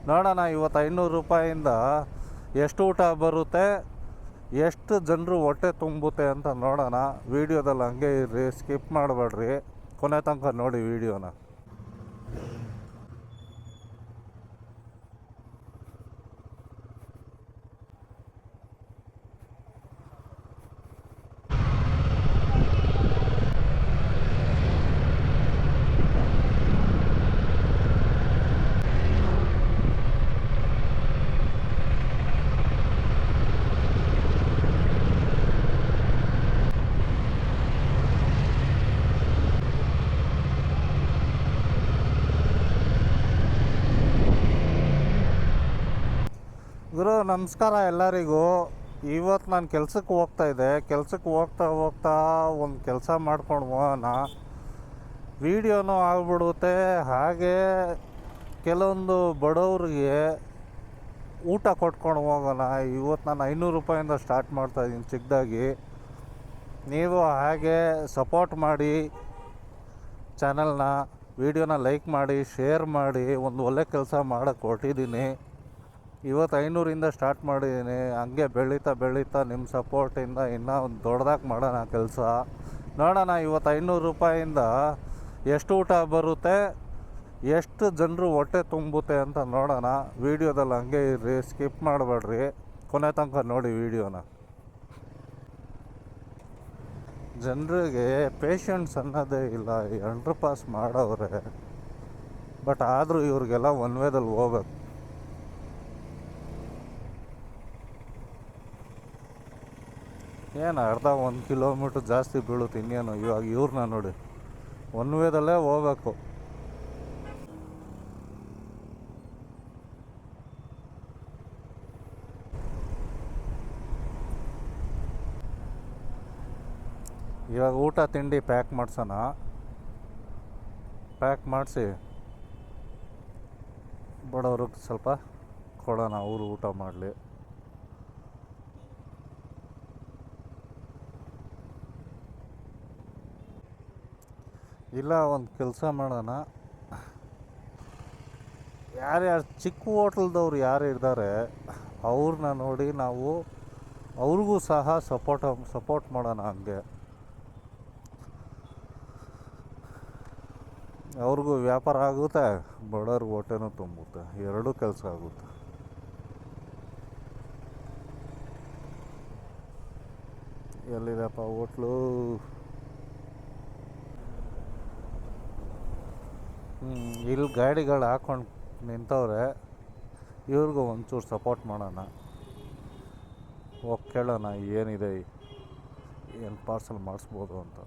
ನೋಡೋಣ ಇವತ್ತು 500 ರೂಪಾಯಿಂದ ಎಷ್ಟು ಊಟ ಬರುತ್ತೆ, ಎಷ್ಟು ಜನರು ಹೊಟ್ಟೆ ತುಂಬುತ್ತೆ ಅಂತ ನೋಡೋಣ. ವೀಡಿಯೋದಲ್ಲಿ ಹಂಗೆ ಇರ್ರಿ, ಸ್ಕಿಪ್ ಮಾಡಬೇಡ್ರಿ, ಕೊನೆ ತನಕ ನೋಡಿ ವೀಡಿಯೋನ. ಗುರು ನಮಸ್ಕಾರ ಎಲ್ಲರಿಗೂ. ಇವತ್ತು ನಾನು ಕೆಲ್ಸಕ್ಕೆ ಹೋಗ್ತಾಯಿದ್ದೆ. ಕೆಲ್ಸಕ್ಕೆ ಹೋಗ್ತಾ ಒಂದು ಕೆಲಸ ಮಾಡ್ಕೊಂಡು ಹೋಗೋಣ, ವೀಡಿಯೋನೂ ಆಗ್ಬಿಡುತ್ತೆ, ಹಾಗೆ ಕೆಲವೊಂದು ಬಡವ್ರಿಗೆ ಊಟ ಕೊಟ್ಕೊಂಡು ಹೋಗೋಣ. ಇವತ್ತು ನಾನು 500 ರೂಪಾಯಿಂದ ಸ್ಟಾರ್ಟ್ ಮಾಡ್ತಾಯಿದ್ದೀನಿ ಚಿಕ್ಕದಾಗಿ. ನೀವು ಹಾಗೆ ಸಪೋರ್ಟ್ ಮಾಡಿ ಚಾನಲ್ನ, ವೀಡಿಯೋನ ಲೈಕ್ ಮಾಡಿ, ಶೇರ್ ಮಾಡಿ. ಒಂದು ಒಳ್ಳೆ ಕೆಲಸ ಮಾಡೋಕ್ಕೆ ಹೊರಟಿದ್ದೀನಿ. ಇವತ್ತು 500ರಿಂದ ಸ್ಟಾರ್ಟ್ ಮಾಡಿದ್ದೀನಿ. ಹಂಗೆ ಬೆಳೀತಾ ನಿಮ್ಮ ಸಪೋರ್ಟಿಂದ ಇನ್ನೂ ಒಂದು ದೊಡ್ಡದಾಗಿ ಮಾಡೋಣ ಕೆಲಸ. ನೋಡೋಣ ಇವತ್ತು 500 ರೂಪಾಯಿಂದ ಎಷ್ಟು ಊಟ ಬರುತ್ತೆ, ಎಷ್ಟು ಜನರು ಹೊಟ್ಟೆ ತುಂಬುತ್ತೆ ಅಂತ ನೋಡೋಣ. ವೀಡಿಯೋದಲ್ಲಿ ಹಂಗೆ ಇರ್ರಿ, ಸ್ಕಿಪ್ ಮಾಡಬೇಡ್ರಿ, ಕೊನೆ ತನಕ ನೋಡಿ ವೀಡಿಯೋನ. ಜನರಿಗೆ ಪೇಷನ್ಸ್ ಅನ್ನೋದೇ ಇಲ್ಲ. ಅಂಡರ್ ಪಾಸ್ ಮಾಡವ್ರೆ, ಬಟ್ ಆದರೂ ಇವ್ರಿಗೆಲ್ಲ ಒನ್ ವೇದಲ್ಲಿ ಹೋಗ್ಬೇಕು. ಏನು ಅರ್ಧ 1 ಕಿಲೋಮೀಟ್ರ್ ಜಾಸ್ತಿ ಬೀಳುತ್ತೆ, ಇನ್ನೇನು. ಇವಾಗ ಇವ್ರನ್ನ ನೋಡಿ, ಒನ್ ವೇದಲ್ಲೇ ಹೋಗ್ಬೇಕು. ಇವಾಗ ಊಟ ತಿಂಡಿ ಪ್ಯಾಕ್ ಮಾಡ್ಸೋಣ. ಪ್ಯಾಕ್ ಮಾಡಿಸಿ ಬಡವ್ರಿಗೆ ಸ್ವಲ್ಪ ಕೊಡೋಣ, ಅವರು ಊಟ ಮಾಡಲಿ. ಇಲ್ಲ ಒಂದು ಕೆಲಸ ಮಾಡೋಣ, ಯಾರ್ಯಾರು ಚಿಕ್ಕ ಹೋಟೆಲ್ದವ್ರು ಯಾರು ಇದ್ದಾರೆ ಅವ್ರನ್ನ ನೋಡಿ ನಾವು ಅವ್ರಿಗೂ ಸಹ ಸಪೋರ್ಟ್ ಮಾಡೋಣ. ಹಂಗೆ ಅವ್ರಿಗೂ ವ್ಯಾಪಾರ ಆಗುತ್ತೆ, ಬಡವ್ರಿಗೆ ಹೊಟ್ಟೆನೂ ತುಂಬುತ್ತೆ, ಎರಡೂ ಕೆಲಸ ಆಗುತ್ತೆ. ಎಲ್ಲಿದೆಪ್ಪ ಹೋಟ್ಲು? ಇಲ್ಲಿ ಗಾಡಿಗಳು ಹಾಕ್ಕೊಂಡು ನಿಂತವ್ರೆ, ಇವ್ರಿಗೂ ಒಂಚೂರು ಸಪೋರ್ಟ್ ಮಾಡೋಣ. ಹೋಗಿ ಕೇಳೋಣ ಏನಿದೆ, ಏನು ಪಾರ್ಸಲ್ ಮಾಡಿಸ್ಬೋದು ಅಂತ.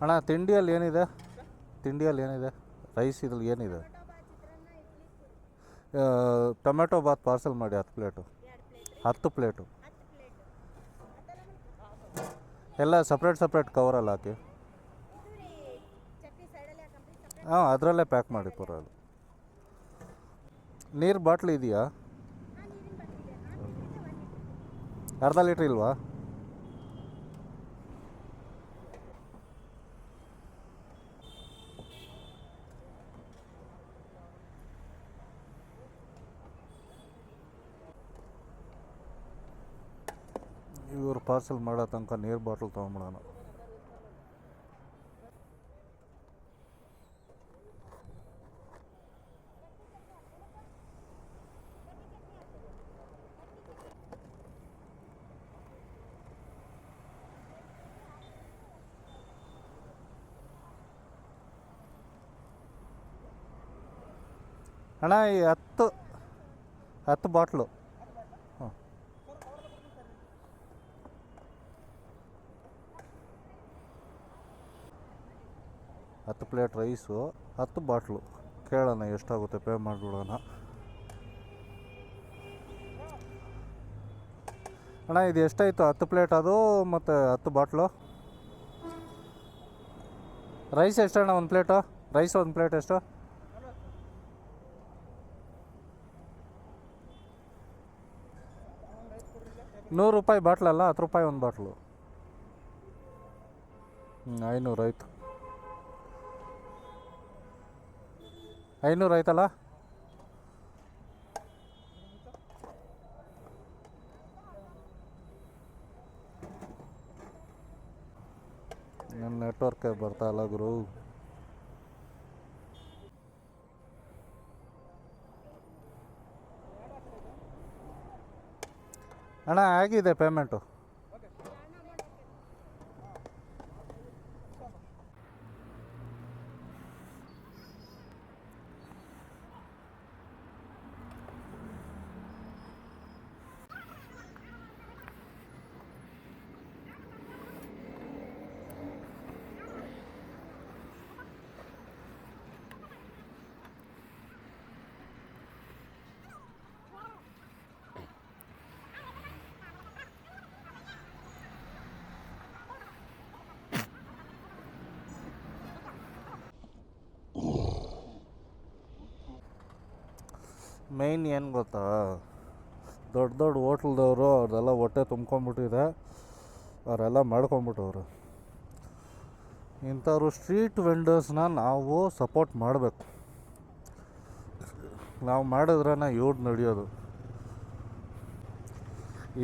ಅಣ್ಣ ತಿಂಡಿಯಲ್ಲಿ ಏನಿದೆ? ರೈಸ್ ಇದ್ರಲ್ಲಿ ಏನಿದೆ? ಟೊಮೆಟೊ ಬಾತ್ ಪಾರ್ಸಲ್ ಮಾಡಿ 10 ಪ್ಲೇಟು. 10 ಪ್ಲೇಟು ಎಲ್ಲ ಸಪ್ರೇಟ್ ಕವರಲ್ಲಿ ಹಾಕಿ. ಹಾಂ, ಅದರಲ್ಲೇ ಪ್ಯಾಕ್ ಮಾಡಿ ಪರವಾಗಿಲ್ಲ. ನೀರು ಬಾಟ್ಲಿ ಇದೆಯಾ? ಅರ್ಧ ಲೀಟ್ರ್ ಇಲ್ವಾ? ಇವರು ಪಾರ್ಸಲ್ ಮಾಡೋ ತನಕ ನೀರು ಬಾಟ್ಲ್ ತೊಗೊಂಬಿಡೋಣ. ಅಣ್ಣ ಈ 10 ಬಾಟ್ಲು. ಹಾಂ, 10 ಪ್ಲೇಟ್ ರೈಸು, 10 ಬಾಟ್ಲು. ಕೇಳೋಣ ಎಷ್ಟಾಗುತ್ತೆ, ಪೇ ಮಾಡಿಬಿಡೋಣ. ಅಣ್ಣ ಇದು ಎಷ್ಟಾಯಿತು? 10 ಪ್ಲೇಟ್ ಅದು ಮತ್ತು 10 ಬಾಟ್ಲು. ರೈಸ್ ಎಷ್ಟಣ್ಣ ಒಂದು ಪ್ಲೇಟು? ರೈಸ್ ಒಂದು ಪ್ಲೇಟ್ ಎಷ್ಟು? 100 ರೂಪಾಯಿ ಬಾಟ್ಲಲ್ಲ, 10 ರೂಪಾಯಿ ಒಂದು ಬಾಟ್ಲು. 500 ಆಯಿತು. 500 ಆಯ್ತಲ್ಲ. ನನ್ನ ನೆಟ್ವರ್ಕ್ ಬರ್ತಾ ಇಲ್ಲ ಗುರು. ಅಣ್ಣ ಆಗಿದೆ ಪೇಮೆಂಟು. ಮೇಯ್ನ್ ಏನು ಗೊತ್ತಾ, ದೊಡ್ಡ ದೊಡ್ಡ ಹೋಟ್ಲ್ದವರು ಅವ್ರದ್ದೆಲ್ಲ ಹೊಟ್ಟೆ ತುಂಬ್ಕೊಂಬಿಟ್ಟಿದೆ, ಅವರೆಲ್ಲ ಮಾಡ್ಕೊಂಬಿಟ್ಟವ್ರು. ಇಂಥವ್ರು ಸ್ಟ್ರೀಟ್ ವೆಂಡರ್ಸ್ನ ನಾವು ಸಪೋರ್ಟ್ ಮಾಡಬೇಕು. ನಾವು ಮಾಡಿದ್ರೇ ಇವ್ರು ನಡೆಯೋದು.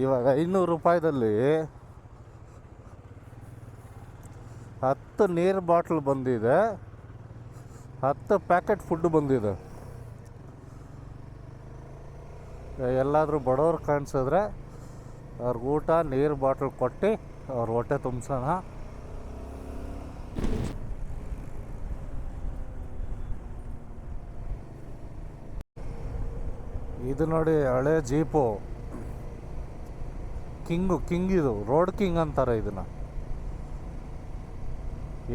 ಇವಾಗ 500 ರೂಪಾಯಿದಲ್ಲಿ 10 ನೀರು ಬಾಟ್ಲ್ ಬಂದಿದೆ, 10 ಪ್ಯಾಕೆಟ್ ಫುಡ್ ಬಂದಿದೆ. ಎಲ್ಲಾದರೂ ಬಡವ್ರು ಕಾಣಿಸಿದ್ರೆ ಅವ್ರಿಗೆ ಊಟ ನೀರು ಬಾಟ್ಲ್ ಕೊಟ್ಟು ಅವ್ರ ಹೊಟ್ಟೆ ತುಂಬಿಸೋಣ. ಇದು ನೋಡಿ ಹಳೆ ಜೀಪು, ಕಿಂಗ್ ಇದು ರೋಡ್ ಕಿಂಗ್ ಅಂತಾರೆ ಇದನ್ನು.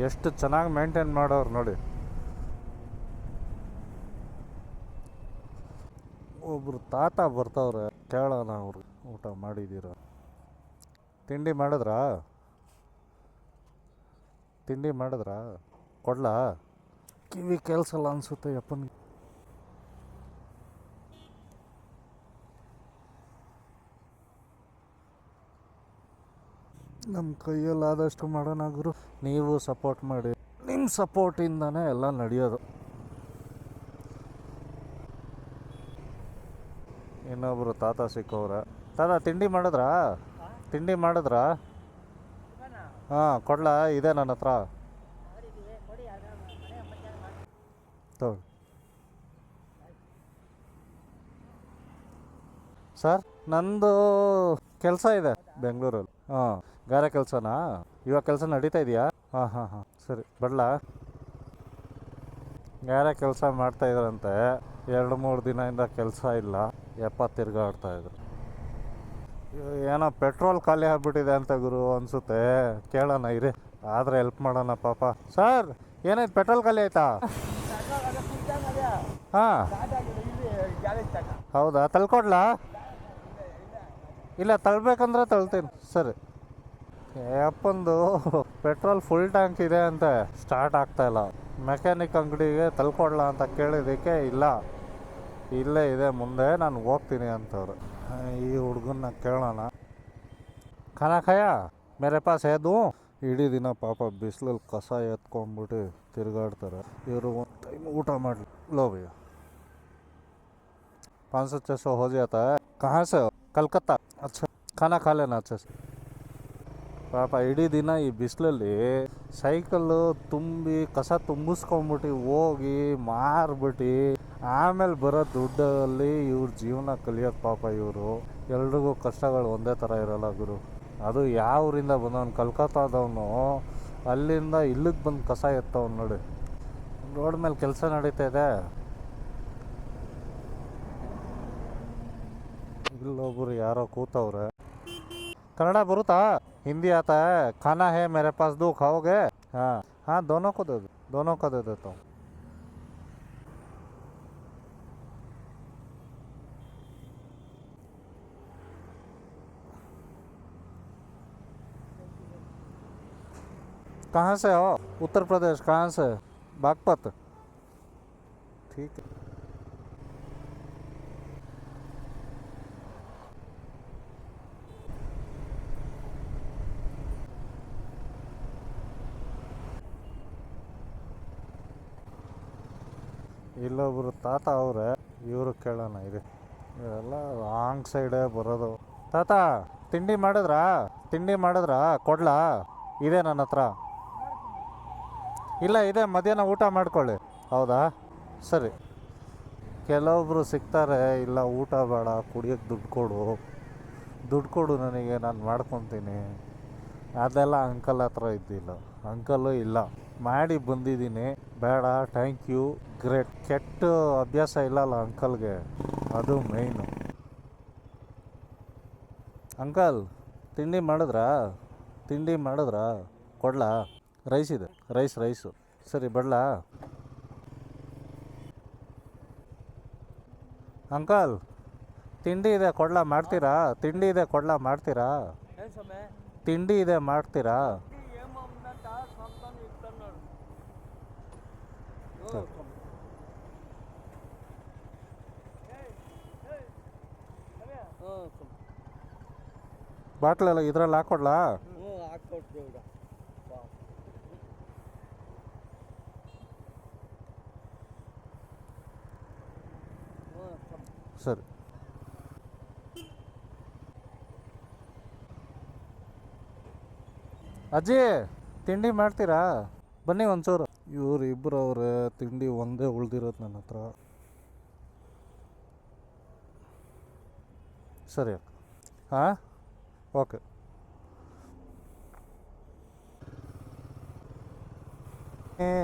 ಎಷ್ಟು ಚೆನ್ನಾಗಿ ಮೇಂಟೈನ್ ಮಾಡೋರು ನೋಡಿ. ಒಬ್ಬರು ತಾತ ಬರ್ತಾವ್ರೆ, ಕೇಳೋಣ ಅವ್ರು ಊಟ ಮಾಡಿದ್ದೀರ, ತಿಂಡಿ ಮಾಡಿದ್ರಾ ಕೊಡ್ಲಾ? ಕಿವಿ ಕೇಳಿಸಲ್ಲ ಅನಿಸುತ್ತೆ ಯಪ್ಪನಿಗೆ. ನಮ್ಮ ಕೈಯಲ್ಲಾದಷ್ಟು ಮಾಡೋಣ ಗುರು. ನೀವು ಸಪೋರ್ಟ್ ಮಾಡಿ, ನಿಮ್ಮ ಸಪೋರ್ಟಿಂದನೇ ಎಲ್ಲ ನಡೆಯೋದು. ಇನ್ನೊಬ್ಬರು ತಾತ ಸಿಕ್ಕವ್ರೆ. ತಾತ ತಿಂಡಿ ಮಾಡಿದ್ರಾ? ಹಾಂ ಕೊಡ್ಲಾ? ಇದೆ ನನ್ನ ಹತ್ರ. ತಗೊಳ್ಳಿ ಸರ್, ನಂದು ಕೆಲಸ ಇದೆ ಬೆಂಗಳೂರಲ್ಲಿ. ಹಾಂ, ಗಾರೆ ಕೆಲಸನಾ? ಇವಾಗ ಕೆಲಸ ನಡೀತಾ ಇದೆಯಾ? ಹಾಂ ಸರಿ, ಬರಲಾ? ಗಾರೆ ಕೆಲಸ ಮಾಡ್ತಾಯಿದ್ರಂತೆ, 2-3 ದಿನದಿಂದ ಕೆಲಸ ಇಲ್ಲ, ತಿರ್ಗಾಡ್ತಾಯಿದ್ರು. ಏನೋ ಪೆಟ್ರೋಲ್ ಖಾಲಿ ಆಗ್ಬಿಟ್ಟಿದೆ ಅಂತ ಗುರು ಅನಿಸುತ್ತೆ. ಕೇಳೋಣ ಇರಿ, ಆದರೆ ಹೆಲ್ಪ್ ಮಾಡೋಣ ಪಾಪ. ಸರ್ ಏನಾಯ್ತು, ಪೆಟ್ರೋಲ್ ಖಾಲಿ ಆಯ್ತಾ? ಹಾಂ ಹೌದಾ, ತಳ್ಕೊಡ್ಲಾ? ಇಲ್ಲ, ತಳ್ಬೇಕಂದ್ರೆ ತಳ್ತೀನಿ. ಸರಿ. ಅಪ್ಪಂದು ಪೆಟ್ರೋಲ್ ಫುಲ್ ಟ್ಯಾಂಕ್ ಇದೆ ಅಂತೆ, ಸ್ಟಾರ್ಟ್ ಆಗ್ತಾಯಿಲ್ಲ. ಮೆಕ್ಯಾನಿಕ್ ಅಂಗಡಿಗೆ ತಳ್ಕೊಡ್ಲಾ ಅಂತ ಕೇಳಿದ್ದಕ್ಕೆ ಇಲ್ಲೇ ಇದೆ ಮುಂದೆ, ನಾನು ಹೋಗ್ತೀನಿ ಅಂತವ್ರು. ಈ ಹುಡುಗನ್ನ ಕೇಳೋಣ. ಖಾಯ ಮೇರೆ ಪಾಸ್ ಹೇದು. ಇಡೀ ದಿನ ಪಾಪ ಬಿಸಿಲಲ್ಲಿ ಕಸ ಎತ್ಕೊಂಡ್ಬಿಟ್ಟು ತಿರುಗಾಡ್ತಾರೆ ಇವರು. ಒಂದು ಟೈಮ್ ಊಟ ಮಾಡಲಿ लो भैया 500-600 हो जाता है. कहाँ से हो? कलकत्ता. अच्छा, खाना खा लेना अच्छे से. ಪಾಪ ಇಡೀ ದಿನ ಈ ಬಿಸಿಲಲ್ಲಿ ಸೈಕಲ್ಲು ತುಂಬಿ ಕಸ ತುಂಬಿಸ್ಕೊಂಬಿಟ್ಟು ಹೋಗಿ ಮಾರ್ಬಿಟ್ಟು ಆಮೇಲೆ ಬರೋ ದುಡ್ಡಲ್ಲಿ ಇವ್ರ ಜೀವನ ಕಲಿಯೋದು. ಪಾಪ ಇವರು ಎಲ್ರಿಗೂ ಕಷ್ಟಗಳು ಒಂದೇ ಥರ ಇರೋಲ್ಲ ಗುರು. ಅದು ಯಾವ ಊರಿಂದ ಬಂದವನು, ಕಲ್ಕತ್ತಾದವನು, ಅಲ್ಲಿಂದ ಇಲ್ಲಿಗೆ ಬಂದು ಕಸ ಎತ್ತವನು ನೋಡಿ. ರೋಡ್ ಮೇಲೆ ಕೆಲಸ ನಡೀತಾ ಇದೆ. ಇಲ್ಲೊಬ್ಬರು ಯಾರೋ ಕೂತವ್ರೆ. ಕನ್ನಡ ಬರುತ್ತಾ? हिंदी आता है? खाना है मेरे पास, दो खाओगे? हाँ दोनों को दे देता हूँ. कहाँ से हो? उत्तर प्रदेश. कहाँ से? बागपत. ठीक है. ಇಲ್ಲೊಬ್ರು ತಾತ ಅವ್ರೆ, ಇವರು ಕೇಳೋಣ ಇದೆ. ಇವೆಲ್ಲ ರಾಂಗ್ ಸೈಡೇ ಬರೋದು. ತಾತ, ತಿಂಡಿ ಮಾಡಿದ್ರಾ ಕೊಡ್ಲಾ? ಇದೆ ನನ್ನ ಹತ್ರ. ಇಲ್ಲ, ಇದೆ, ಮಧ್ಯಾಹ್ನ ಊಟ ಮಾಡ್ಕೊಳ್ಳಿ. ಹೌದಾ, ಸರಿ. ಕೆಲವೊಬ್ರು ಸಿಗ್ತಾರೆ, ಇಲ್ಲ ಊಟ ಬೇಡ, ಕುಡಿಯೋಕ್ಕೆ ದುಡ್ಡು ಕೊಡು ನನಗೆ, ನಾನು ಮಾಡ್ಕೊತೀನಿ. ಅದೆಲ್ಲ ಅಂಕಲ್ ಹತ್ರ ಇದ್ದಿಲ್ಲ. ಅಂಕಲ್ಲು ಇಲ್ಲ, ಮಾಡಿ ಬಂದಿದ್ದೀನಿ, ಬೇಡ ಥ್ಯಾಂಕ್ ಯು ಗ್ರೇಟ್. ಕೆಟ್ಟ ಅಭ್ಯಾಸ ಇಲ್ಲಲ್ಲ ಅಂಕಲ್ಗೆ, ಅದು ಮೇಯ್ನು. ಅಂಕಲ್, ತಿಂಡಿ ಮಾಡಿದ್ರಾ ಕೊಡ್ಲಾ? ರೈಸ್ ಇದೆ, ರೈಸು. ಸರಿ, ಬಡ್ಲಾ? ಅಂಕಲ್, ತಿಂಡಿ ಇದೆ ಕೊಡ್ಲಾ, ಮಾಡ್ತೀರಾ? ತಿಂಡಿ ಇದೆ ಮಾಡ್ತೀರಾ? ಸರಿ. ಬಾಟ್ಲೆಲ್ಲ ಇದ್ರಲ್ಲಿ ಹಾಕೊಡ್ಲಾ? ಸರಿ. ಅಜ್ಜಿ, ತಿಂಡಿ ಮಾಡ್ತೀರಾ? ಬನ್ನಿ ಒಂಚೂರು. ಇವ್ರು ಇಬ್ಬರು ಅವ್ರೆ, ತಿಂಡಿ ಒಂದೇ ಉಳ್ದಿರೋದು ನನ್ನ ಹತ್ರ. ಸರಿ ಅಕ್ಕ. ಹಾಂ, ಓಕೆ.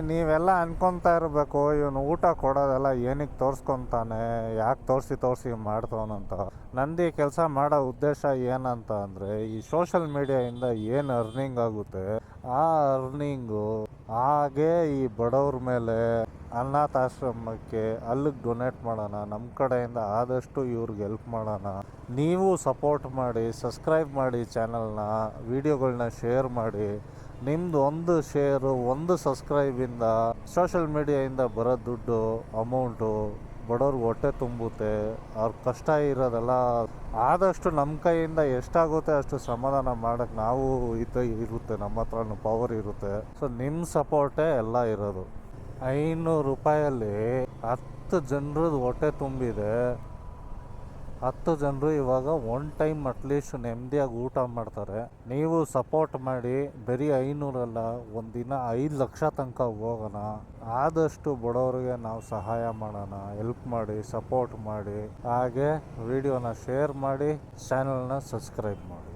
ನೀವೆಲ್ಲ ಅನ್ಕೊತಾ ಇರಬೇಕು, ಇವನು ಊಟ ಕೊಡೋದೆಲ್ಲ ಏನಕ್ಕೆ ತೋರಿಸ್ಕೊತಾನೆ, ಯಾಕೆ ತೋರಿಸಿ ಮಾಡ್ತವನಂತ. ನಂದು ಈ ಕೆಲಸ ಮಾಡೋ ಉದ್ದೇಶ ಏನಂತ ಅಂದರೆ, ಈ ಸೋಷಲ್ ಮೀಡಿಯಾಯಿಂದ ಏನು ಅರ್ನಿಂಗ್ ಆಗುತ್ತೆ, ಆ ಅರ್ನಿಂಗು ಹಾಗೆ ಈ ಬಡವ್ರ ಮೇಲೆ, ಅನಾಥಾಶ್ರಮಕ್ಕೆ ಅಲ್ಲಿಗೆ ಡೊನೇಟ್ ಮಾಡೋಣ. ನಮ್ಮ ಕಡೆಯಿಂದ ಆದಷ್ಟು ಇವ್ರಿಗೆ ಹೆಲ್ಪ್ ಮಾಡೋಣ. ನೀವು ಸಪೋರ್ಟ್ ಮಾಡಿ, ಸಬ್ಸ್ಕ್ರೈಬ್ ಮಾಡಿ ಚಾನಲ್ನ, ವೀಡಿಯೋಗಳನ್ನ ಶೇರ್ ಮಾಡಿ. ನಿಮ್ಮದು ಒಂದು ಶೇರು, ಒಂದು ಸಬ್ಸ್ಕ್ರೈಬಿಂದ ಸೋಷಲ್ ಮೀಡಿಯಾಯಿಂದ ಬರೋ ದುಡ್ಡು, ಅಮೌಂಟು ಬಡವ್ರಿಗೆ ಹೊಟ್ಟೆ ತುಂಬುತ್ತೆ. ಅವ್ರ ಕಷ್ಟ ಇರೋದೆಲ್ಲ ಆದಷ್ಟು ನಮ್ಮ ಕೈಯಿಂದ ಎಷ್ಟಾಗುತ್ತೆ ಅಷ್ಟು ಸಮಾಧಾನ ಮಾಡೋಕ್ಕೆ ನಾವು ಇರುತ್ತೆ, ನಮ್ಮ ಹತ್ರನೂ ಪವರ್ ಇರುತ್ತೆ. ಸೊ ನಿಮ್ಮ ಸಪೋರ್ಟೇ ಎಲ್ಲ ಇರೋದು. 500 ರೂಪಾಯಲ್ಲಿ 10 ಜನರದ್ದು ಹೊಟ್ಟೆ ತುಂಬಿದೆ. 10 ಜನರು ಇವಾಗ ಒನ್ ಟೈಮ್ ಅಟ್ಲೀಸ್ಟ್ ನೆಮ್ಮದಿಯಾಗಿ ಊಟ ಮಾಡ್ತಾರೆ. ನೀವು ಸಪೋರ್ಟ್ ಮಾಡಿ, ಬರೀ 500 ಅಲ್ಲ, ಒಂದಿನ 5 ಲಕ್ಷ ತನಕ ಹೋಗೋಣ. ಆದಷ್ಟು ಬಡವರಿಗೆ ನಾವು ಸಹಾಯ ಮಾಡೋಣ, ಹೆಲ್ಪ್ ಮಾಡಿ, ಸಪೋರ್ಟ್ ಮಾಡಿ. ಹಾಗೆ ವಿಡಿಯೋನ ಶೇರ್ ಮಾಡಿ, ಚಾನಲ್ನ ಸಬ್ಸ್ಕ್ರೈಬ್ ಮಾಡಿ.